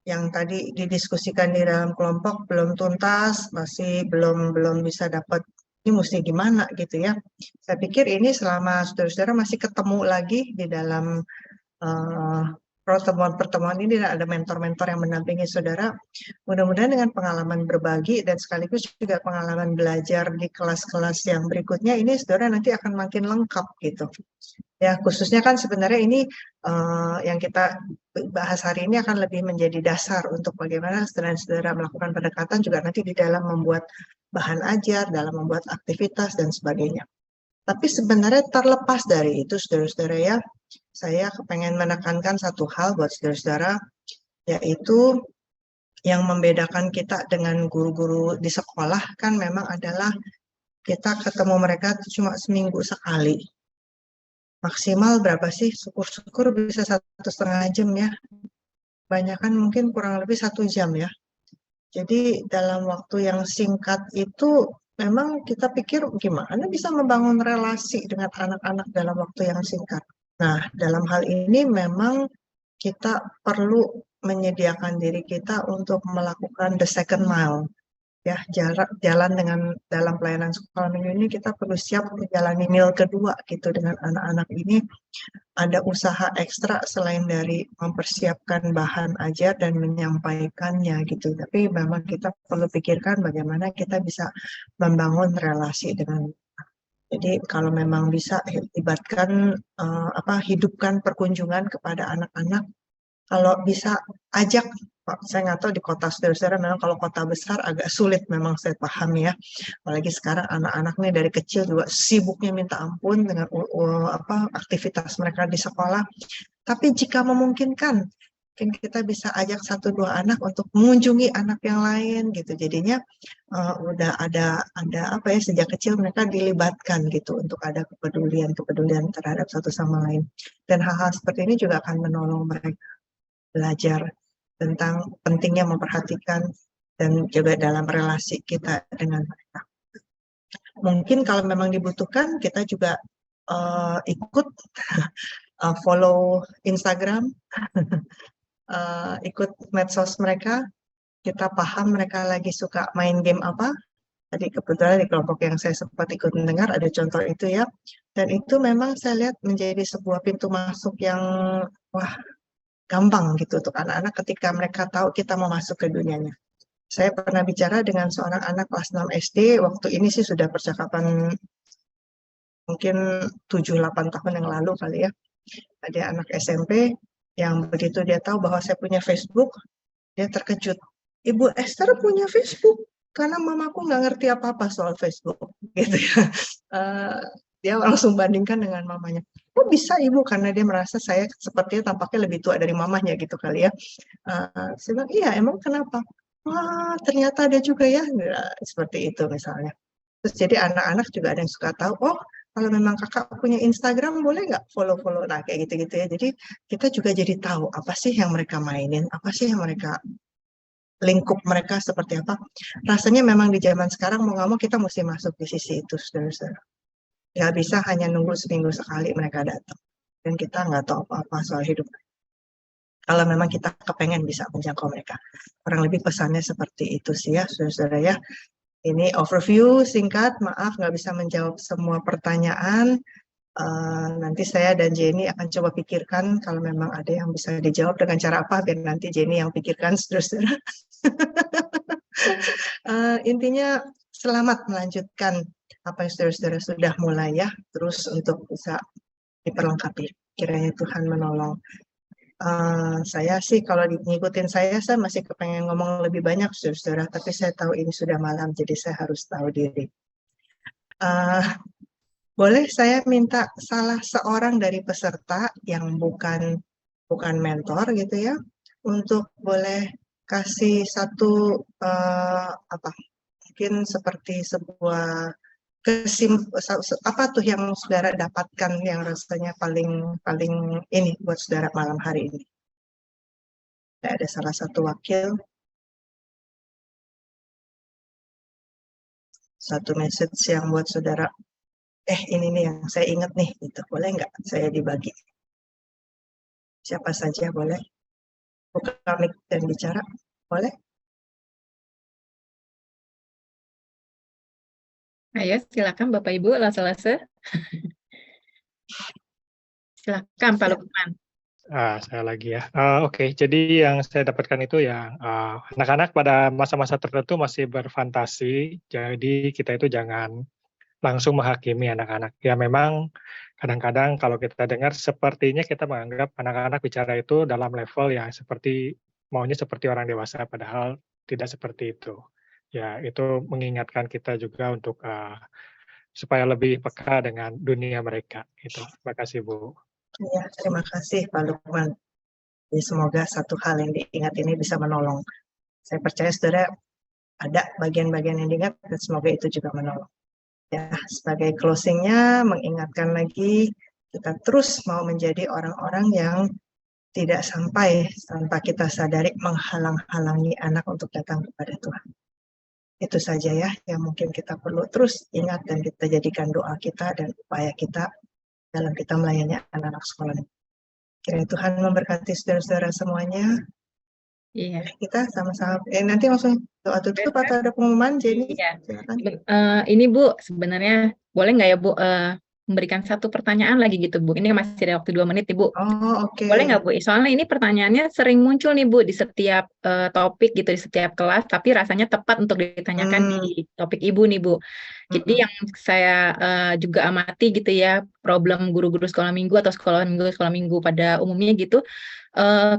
yang tadi didiskusikan di dalam kelompok belum tuntas, masih belum bisa dapat ini mesti gimana gitu ya. Saya pikir ini selama saudara-saudara masih ketemu lagi di dalam pertemuan-pertemuan ini dan ada mentor-mentor yang mendampingi saudara. Mudah-mudahan dengan pengalaman berbagi dan sekaligus juga pengalaman belajar di kelas-kelas yang berikutnya ini saudara nanti akan makin lengkap gitu. Ya, khususnya kan sebenarnya ini yang kita bahas hari ini akan lebih menjadi dasar untuk bagaimana saudara-saudara melakukan pendekatan juga nanti di dalam membuat bahan ajar, dalam membuat aktivitas dan sebagainya. Tapi sebenarnya terlepas dari itu, saudara-saudara ya, saya kepengen menekankan satu hal buat saudara-saudara, yaitu yang membedakan kita dengan guru-guru di sekolah kan memang adalah kita ketemu mereka cuma seminggu sekali. Maksimal berapa sih? Syukur-syukur bisa 1,5 jam ya. Banyakan mungkin kurang lebih 1 jam ya. Jadi dalam waktu yang singkat itu memang kita pikir gimana bisa membangun relasi dengan anak-anak dalam waktu yang singkat. Nah, dalam hal ini memang kita perlu menyediakan diri kita untuk melakukan the second mile. Ya, jalan dengan dalam pelayanan sekolah minggu ini kita perlu siap menjalani mil kedua gitu dengan anak-anak ini. Ada usaha ekstra selain dari mempersiapkan bahan ajar dan menyampaikannya gitu. Tapi memang kita perlu pikirkan bagaimana kita bisa membangun relasi dengan. Jadi kalau memang bisa libatkan hidupkan perkunjungan kepada anak-anak. Kalau bisa ajak, saya nggak tahu di kota saudara-saudara, memang kalau kota besar agak sulit memang saya paham ya. Apalagi sekarang anak-anak nih dari kecil juga sibuknya minta ampun dengan aktivitas mereka di sekolah. Tapi jika memungkinkan, mungkin kita bisa ajak 1-2 anak untuk mengunjungi anak yang lain gitu. Jadinya udah ada sejak kecil mereka dilibatkan gitu untuk ada kepedulian terhadap satu sama lain. Dan hal-hal seperti ini juga akan menolong mereka belajar tentang pentingnya memperhatikan dan juga dalam relasi kita dengan mereka. Mungkin kalau memang dibutuhkan, kita juga ikut follow Instagram, ikut medsos mereka, kita paham mereka lagi suka main game apa. Tadi kebetulan di kelompok yang saya sempat ikut mendengar ada contoh itu ya. Dan itu memang saya lihat menjadi sebuah pintu masuk yang gampang gitu untuk anak-anak ketika mereka tahu kita mau masuk ke dunianya. Saya pernah bicara dengan seorang anak kelas 6 SD, waktu ini sih sudah percakapan mungkin 7-8 tahun yang lalu kali ya. Ada anak SMP yang begitu dia tahu bahwa saya punya Facebook, dia terkejut. Ibu Esther punya Facebook, karena mamaku nggak ngerti apa-apa soal Facebook. Gitu ya. Dia langsung bandingkan dengan mamanya. Oh bisa ibu, karena dia merasa saya sepertinya tampaknya lebih tua dari mamanya gitu kali ya. Saya bilang, iya emang kenapa? Wah ternyata ada juga ya, seperti itu misalnya. Terus jadi anak-anak juga ada yang suka tahu, oh kalau memang kakak punya Instagram boleh nggak follow-follow, nah kayak gitu-gitu ya. Jadi kita juga jadi tahu apa sih yang mereka mainin, apa sih yang mereka lingkup mereka seperti apa. Rasanya memang di zaman sekarang mau nggak mau kita mesti masuk di sisi itu, saudara-saudara. Nggak bisa hanya nunggu seminggu sekali mereka datang dan kita nggak tahu apa-apa soal hidup. Kalau memang kita kepengen bisa menjangkau mereka, kurang lebih pesannya seperti itu sih ya, saudara-saudara ya. Ini overview singkat, maaf nggak bisa menjawab semua pertanyaan. Nanti saya dan Jenny akan coba pikirkan kalau memang ada yang bisa dijawab dengan cara apa, biar nanti Jenny yang pikirkan, saudara-saudara. Intinya selamat melanjutkan apa yang saudara-saudara sudah mulai ya, terus untuk bisa diperlengkapi. Kiranya Tuhan menolong. Saya sih kalau ngikutin saya masih kepengen ngomong lebih banyak, saudara-saudara, tapi saya tahu ini sudah malam, jadi saya harus tahu diri. Boleh saya minta salah seorang dari peserta yang bukan mentor gitu ya, untuk boleh kasih satu mungkin seperti sebuah apa tuh yang saudara dapatkan yang rasanya paling ini buat saudara malam hari ini. Ada salah satu wakil, satu message yang buat saudara, ini nih yang saya ingat nih, gitu. Boleh nggak saya dibagi? Siapa saja boleh. Buka mic dan bicara, boleh? Ayo, silakan Bapak Ibu, lase-lase. Silakan Pak Lukman. Saya lagi ya. Oke, jadi yang saya dapatkan itu ya anak-anak pada masa-masa tertentu masih berfantasi, jadi kita itu jangan langsung menghakimi anak-anak. Ya memang kadang-kadang kalau kita dengar sepertinya kita menganggap anak-anak bicara itu dalam level yang maunya seperti orang dewasa, padahal tidak seperti itu. Ya itu mengingatkan kita juga untuk supaya lebih peka dengan dunia mereka. Itu. Terima kasih Bu. Ya, terima kasih Pak Lukman. Jadi semoga satu hal yang diingat ini bisa menolong. Saya percaya saudara ada bagian-bagian yang diingat dan semoga itu juga menolong. Ya, sebagai closingnya mengingatkan lagi kita terus mau menjadi orang-orang yang tidak sampai tanpa kita sadari menghalang-halangi anak untuk datang kepada Tuhan. Itu saja ya yang mungkin kita perlu terus ingat dan kita jadikan doa kita dan upaya kita dalam kita melayani anak-anak sekolah. Kiranya Tuhan memberkati saudara-saudara semuanya. Iya. Kita sama-sama. Nanti langsung doa tutup atau ada pengumuman, Jenny? Iya. Silakan. Ini Bu, sebenarnya boleh nggak ya Bu memberikan satu pertanyaan lagi gitu Bu? Ini masih ada waktu 2 menit nih Bu. Oh, oke. Boleh nggak Bu? Soalnya ini pertanyaannya sering muncul nih Bu di setiap topik gitu, di setiap kelas, tapi rasanya tepat untuk ditanyakan di topik Ibu nih Bu. Jadi yang saya juga amati gitu ya, problem guru-guru sekolah minggu atau sekolah minggu pada umumnya gitu,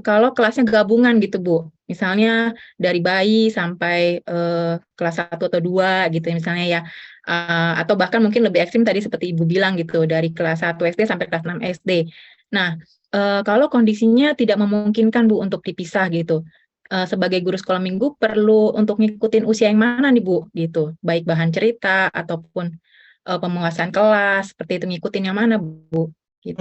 kalau kelasnya gabungan gitu Bu, misalnya dari bayi sampai kelas 1 atau 2 gitu misalnya ya, atau bahkan mungkin lebih ekstrim tadi seperti Ibu bilang gitu, dari kelas 1 SD sampai kelas 6 SD. Nah, kalau kondisinya tidak memungkinkan Bu untuk dipisah gitu, sebagai guru sekolah minggu perlu untuk ngikutin usia yang mana nih Bu gitu, baik bahan cerita ataupun penguasaan kelas, seperti itu ngikutin yang mana Bu? Gitu.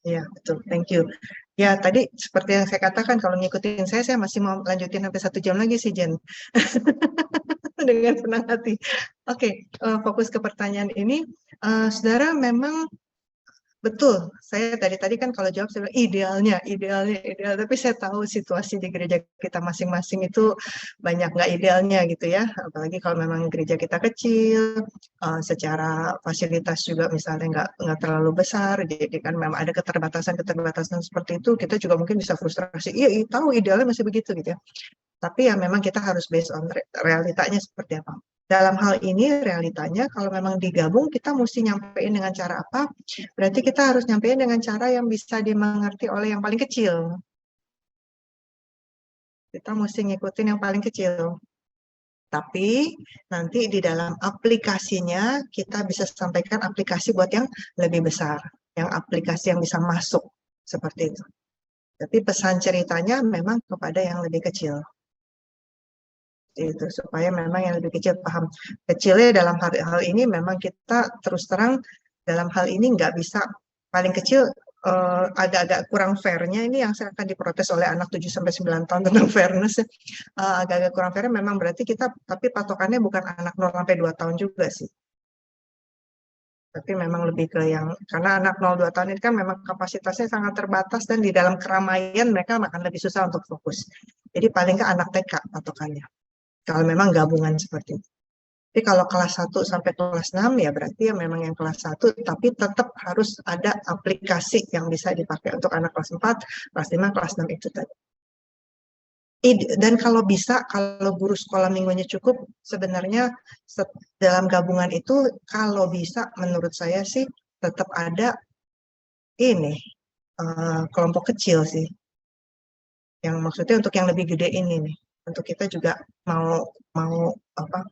Ya, betul. Thank you. Ya, tadi seperti yang saya katakan, kalau ngikutin saya masih mau lanjutin sampai 1 jam lagi sih, Jen. Dengan senang hati. Oke, fokus ke pertanyaan ini. Saudara, memang betul. Saya tadi kan kalau jawab, saya bilang ideal. Tapi saya tahu situasi di gereja kita masing-masing itu banyak nggak idealnya gitu ya. Apalagi kalau memang gereja kita kecil, secara fasilitas juga misalnya nggak terlalu besar. Jadi kan memang ada keterbatasan seperti itu. Kita juga mungkin bisa frustrasi. Iya, tahu idealnya masih begitu gitu ya. Tapi ya memang kita harus based on realitanya seperti apa. Dalam hal ini realitanya kalau memang digabung kita mesti nyampein dengan cara apa? Berarti kita harus nyampein dengan cara yang bisa dimengerti oleh yang paling kecil. Kita mesti ngikutin yang paling kecil. Tapi nanti di dalam aplikasinya kita bisa sampaikan aplikasi buat yang lebih besar, yang aplikasi yang bisa masuk seperti itu. Tapi pesan ceritanya memang kepada yang lebih kecil. Itu supaya memang yang lebih kecil paham. Kecilnya dalam hal ini memang kita terus terang dalam hal ini nggak bisa, paling kecil agak-agak kurang fairnya ini yang akan diprotes oleh anak 7-9 tahun tentang fairness ya. Agak-agak kurang fairnya memang berarti kita, tapi patokannya bukan anak 0-2 tahun juga sih. Tapi memang lebih ke yang, karena anak 0-2 tahun ini kan memang kapasitasnya sangat terbatas dan di dalam keramaian mereka akan lebih susah untuk fokus. Jadi paling ke anak TK patokannya. Kalau memang gabungan seperti itu. Tapi kalau kelas 1 sampai kelas 6 ya berarti ya memang yang kelas 1, tapi tetap harus ada aplikasi yang bisa dipakai untuk anak kelas 4, kelas 5, kelas 6 itu tadi. Dan kalau bisa, kalau guru sekolah minggunya cukup, sebenarnya dalam gabungan itu kalau bisa menurut saya sih tetap ada ini kelompok kecil sih. Yang maksudnya untuk yang lebih gede ini nih. Untuk kita juga mau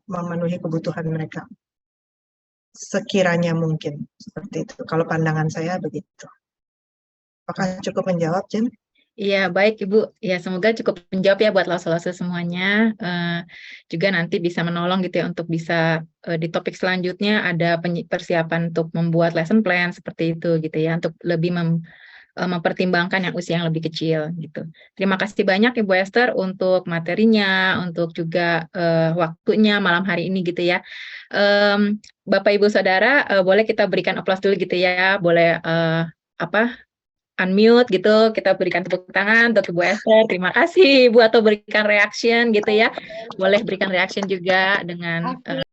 memenuhi kebutuhan mereka sekiranya mungkin seperti itu. Kalau pandangan saya begitu. Apakah cukup menjawab, Jen? Iya, baik Ibu. Ya, semoga cukup menjawab ya buat lolos-lolos semuanya. Juga nanti bisa menolong gitu ya untuk bisa di topik selanjutnya ada persiapan untuk membuat lesson plan seperti itu gitu ya, untuk lebih mempertimbangkan yang usia yang lebih kecil gitu. Terima kasih banyak Ibu Esther untuk materinya, untuk juga waktunya malam hari ini gitu ya. Bapak Ibu Saudara, boleh kita berikan aplaus dulu gitu ya, boleh unmute gitu, kita berikan tepuk tangan untuk Ibu Esther. Terima kasih Ibu, atau berikan reaction gitu ya. Boleh berikan reaction juga dengan